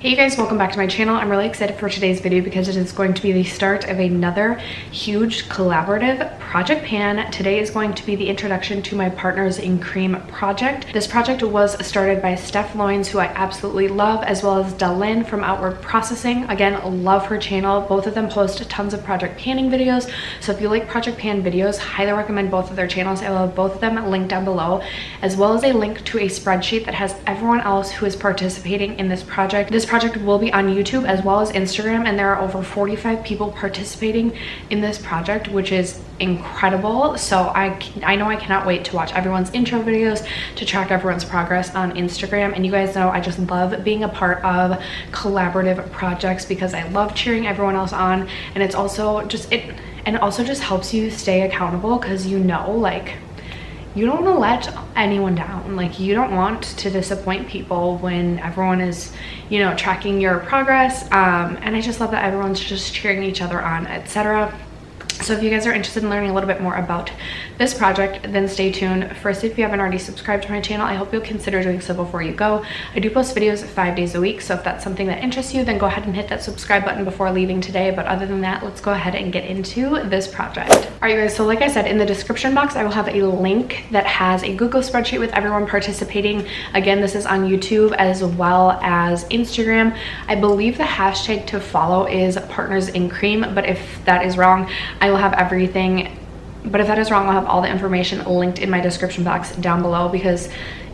Hey you guys, welcome back to my channel. I'm really excited for today's video because it is going to be the start of another huge collaborative project pan. Today is going to be the introduction to my Partners in Cream project. This project was started by Steph DaLin, who I absolutely love, as well as DaLin from Outward Processing. Again, love her channel. Both of them post tons of project panning videos. So if you like project pan videos, highly recommend both of their channels. I will have both of them linked down below, as well as a link to a spreadsheet that has everyone else who is participating in this project. This project will be on YouTube as well as Instagram, and there are over 45 people participating in this project, which is incredible. So I know I cannot wait to watch everyone's intro videos, to track everyone's progress on Instagram. And you guys know I just love being a part of collaborative projects because I love cheering everyone else on, and it's also just it also just helps you stay accountable because you know, like, you don't want to let anyone down. Like, you don't want to disappoint people when everyone is, you know, tracking your progress. And I just love that everyone's just cheering each other on, etc. So if you guys are interested in learning a little bit more about this project, then stay tuned. First, if you haven't already subscribed to my channel, I hope you'll consider doing so before you go. I do post videos 5 days a week, so if that's something that interests you, then go ahead and hit that subscribe button before leaving today. But other than that, let's go ahead and get into this project. All right, you guys, so like I said, in the description box, I will have a link that has a Google spreadsheet with everyone participating. Again, this is on YouTube as well as Instagram. I believe the hashtag to follow is Partners in Cream, but if that is wrong, I will have everything. But if that is wrong, I'll have all the information linked in my description box down below, because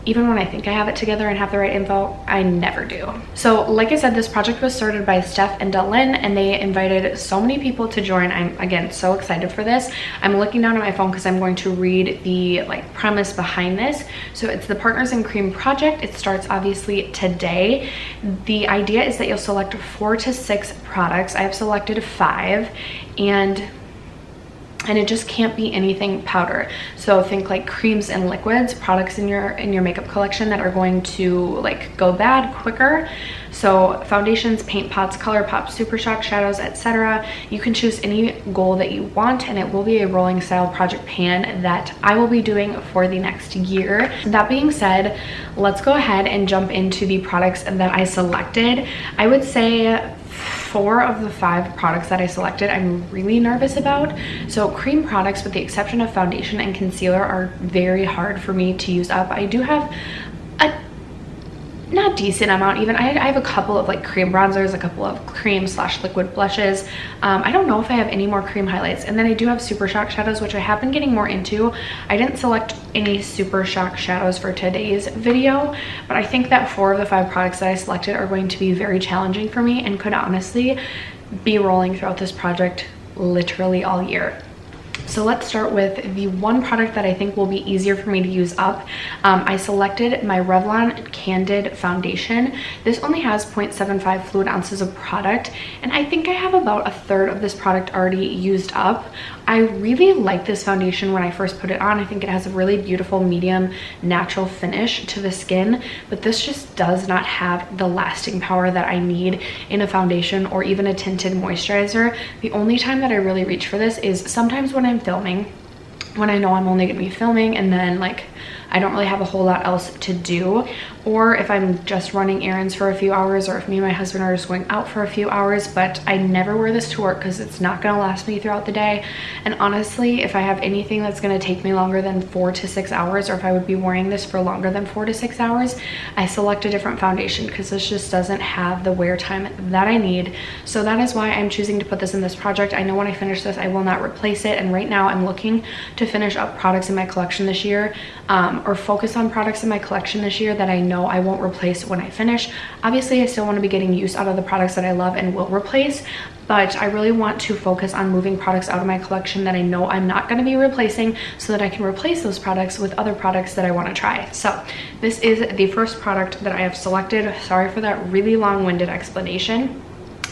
even when I think I have it together and have the right info, I never do. So like I said, this project was started by Steph and DaLin, and they invited so many people to join. I'm, again, so excited for this. I'm looking down at my phone because I'm going to read the premise behind this. So it's the Partners in Cream project. It starts obviously today. The idea is that you'll select 4 to 6 products. I have selected 5, and it just can't be anything powder. So think like creams and liquids, products in your makeup collection that are going to go bad quicker. So foundations, paint pots, color pops, super shock shadows, etc. You can choose any goal that you want, and it will be a rolling style project pan that I will be doing for the next year. That being said, let's go ahead and jump into the products that I selected. I would say 4 of the 5 products that I selected I'm really nervous about. So cream products, with the exception of foundation and concealer, are very hard for me to use up. I do have a not decent amount even. I have a couple of cream bronzers, a couple of cream / liquid blushes. I don't know if I have any more cream highlights, and then I do have super shock shadows, which I have been getting more into. I didn't select any super shock shadows for today's video, but I think that 4 of the 5 products that I selected are going to be very challenging for me and could honestly be rolling throughout this project literally all year. So let's start with the one product that I think will be easier for me to use up. I selected my Revlon Candid Foundation. This only has 0.75 fluid ounces of product, and I think I have about 1/3 of this product already used up. I really like this foundation when I first put it on. I think it has a really beautiful medium natural finish to the skin, but this just does not have the lasting power that I need in a foundation or even a tinted moisturizer. The only time that I really reach for this is sometimes when I'm filming, when I know I'm only gonna be filming and then I don't really have a whole lot else to do, or if I'm just running errands for a few hours, or if me and my husband are just going out for a few hours. But I never wear this to work because it's not going to last me throughout the day. And honestly, if I have anything that's going to take me longer than 4 to 6 hours, or if I would be wearing this for longer than 4 to 6 hours, I select a different foundation because this just doesn't have the wear time that I need. So that is why I'm choosing to put this in this project. I know when I finish this, I will not replace it. And right now I'm looking to finish up products in my collection this year, or focus on products in my collection this year that I know I won't replace when I finish. Obviously, I still want to be getting use out of the products that I love and will replace, but I really want to focus on moving products out of my collection that I know I'm not going to be replacing, so that I can replace those products with other products that I want to try. So this is the first product that I have selected. Sorry for that really long-winded explanation.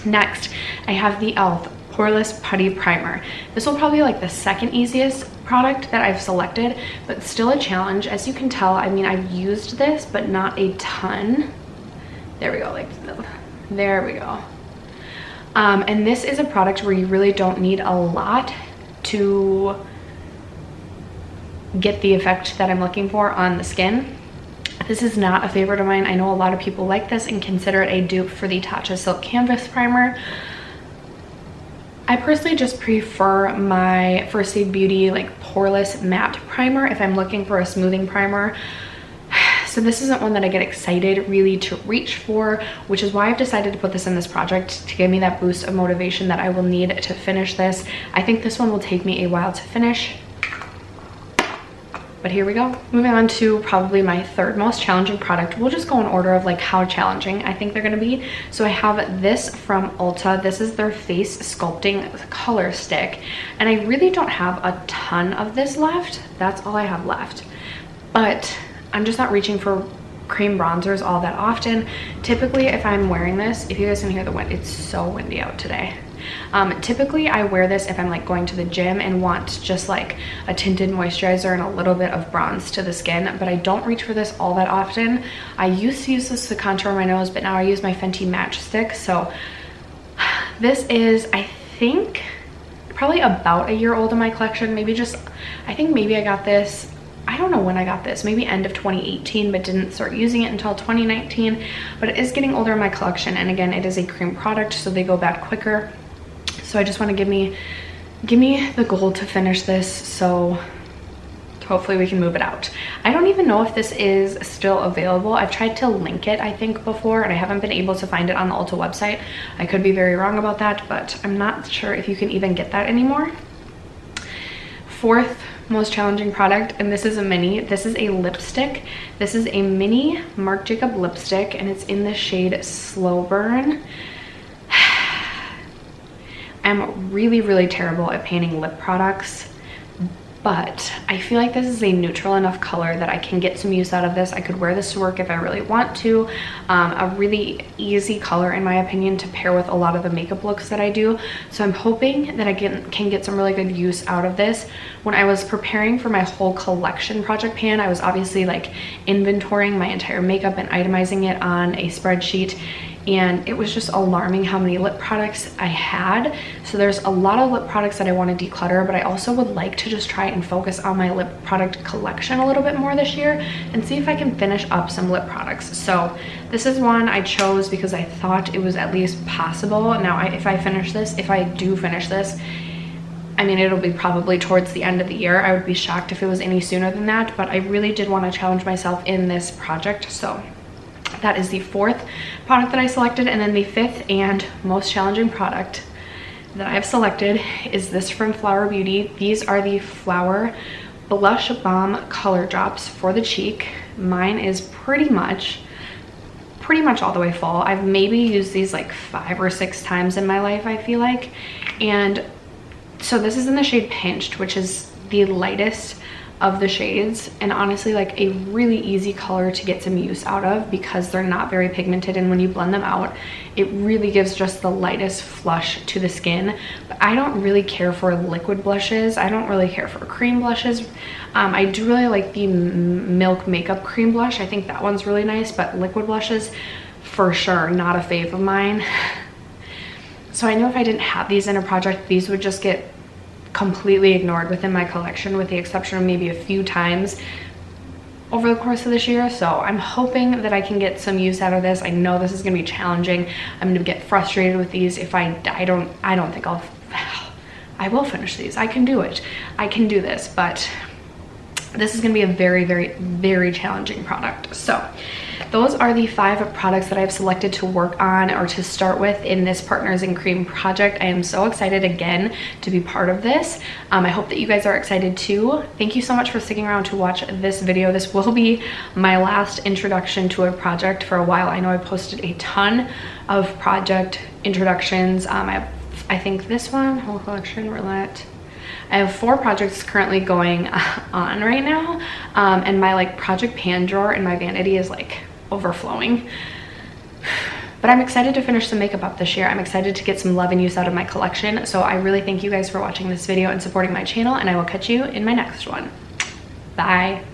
Next, I have the e.l.f. Poreless Putty Primer. This will probably be the second easiest product that I've selected, but still a challenge. As you can tell, I mean, I've used this, but not a ton. There we go, there we go. And this is a product where you really don't need a lot to get the effect that I'm looking for on the skin. This is not a favorite of mine. I know a lot of people like this and consider it a dupe for the Tatcha Silk Canvas Primer. I personally just prefer my First Aid Beauty like poreless matte primer if I'm looking for a smoothing primer. So this isn't one that I get excited really to reach for, which is why I've decided to put this in this project to give me that boost of motivation that I will need to finish this. I think this one will take me a while to finish, but here we go. Moving on to probably my third most challenging product. We'll just go in order of like how challenging I think they're gonna be. So I have this from Ulta. This is their face sculpting color stick. And I really don't have a ton of this left. That's all I have left. But I'm just not reaching for cream bronzers all that often. Typically, if I'm wearing this, if you guys can hear the wind, it's so windy out today. Typically I wear this if I'm like going to the gym and want just like a tinted moisturizer and a little bit of bronze to the skin, but I don't reach for this all that often. I used to use this to contour my nose, but now I use my Fenty Matchstick. So this is, I think, probably about a year old in my collection. Maybe just, I think maybe I got this, I don't know when I got this, maybe end of 2018, but didn't start using it until 2019. But it is getting older in my collection, and again, it is a cream product, so they go bad quicker. So I just want to give me the goal to finish this, so hopefully we can move it out. I don't even know if this is still available. I've tried to link it, I think, before, and I haven't been able to find it on the Ulta website. I could be very wrong about that, but I'm not sure if you can even get that anymore. Fourth most challenging product, and this is a mini. This is a lipstick. This is a mini Marc Jacob lipstick, and it's in the shade Slow Burn. I'm really terrible at painting lip products, but I feel like this is a neutral enough color that I can get some use out of this. I could wear this to work if I really want to. A really easy color, in my opinion, to pair with a lot of the makeup looks that I do. So I'm hoping that I can get some really good use out of this. When I was preparing for my whole collection project pan, I was obviously like inventorying my entire makeup and itemizing it on a spreadsheet. And it was just alarming how many lip products I had. So there's a lot of lip products that I want to declutter, but I also would like to just try and focus on my lip product collection a little bit more this year and see if I can finish up some lip products. So this is one I chose because I thought it was at least possible. Now, if I do finish this, I mean, it'll be probably towards the end of the year. I would be shocked if it was any sooner than that, but I really did want to challenge myself in this project. So that is the fourth product that I selected. And then the fifth and most challenging product that I have selected is this from Flower Beauty. These are the Flower Blush Balm Color Drops for the cheek. Mine is pretty much all the way full. I've maybe used these like 5 or 6 times in my life, I feel like. And so this is in the shade Pinched, which is the lightest of the shades, and honestly like a really easy color to get some use out of because they're not very pigmented, and when you blend them out it really gives just the lightest flush to the skin. But I don't really care for liquid blushes. I don't really care for cream blushes. I do really like the Milk Makeup Cream Blush. I think that one's really nice, but liquid blushes for sure not a fave of mine. So I know if I didn't have these in a project, these would just get completely ignored within my collection, with the exception of maybe a few times over the course of this year. So I'm hoping that I can get some use out of this. I know this is going to be challenging. I'm going to get frustrated with these if I don't think I will finish these. I can do it. I can do this, but this is going to be a very challenging product. So those are the 5 products that I've selected to work on or to start with in this Partners in Cream project. I am so excited again to be part of this. I hope that you guys are excited too. Thank you so much for sticking around to watch this video. This will be my last introduction to a project for a while. I know I posted a ton of project introductions. I think this one, whole collection, roulette. I have 4 projects currently going on right now, and my like project pan drawer in my vanity is like overflowing. But I'm excited to finish some makeup up this year. I'm excited to get some love and use out of my collection. So I really thank you guys for watching this video and supporting my channel, and I will catch you in my next one. Bye.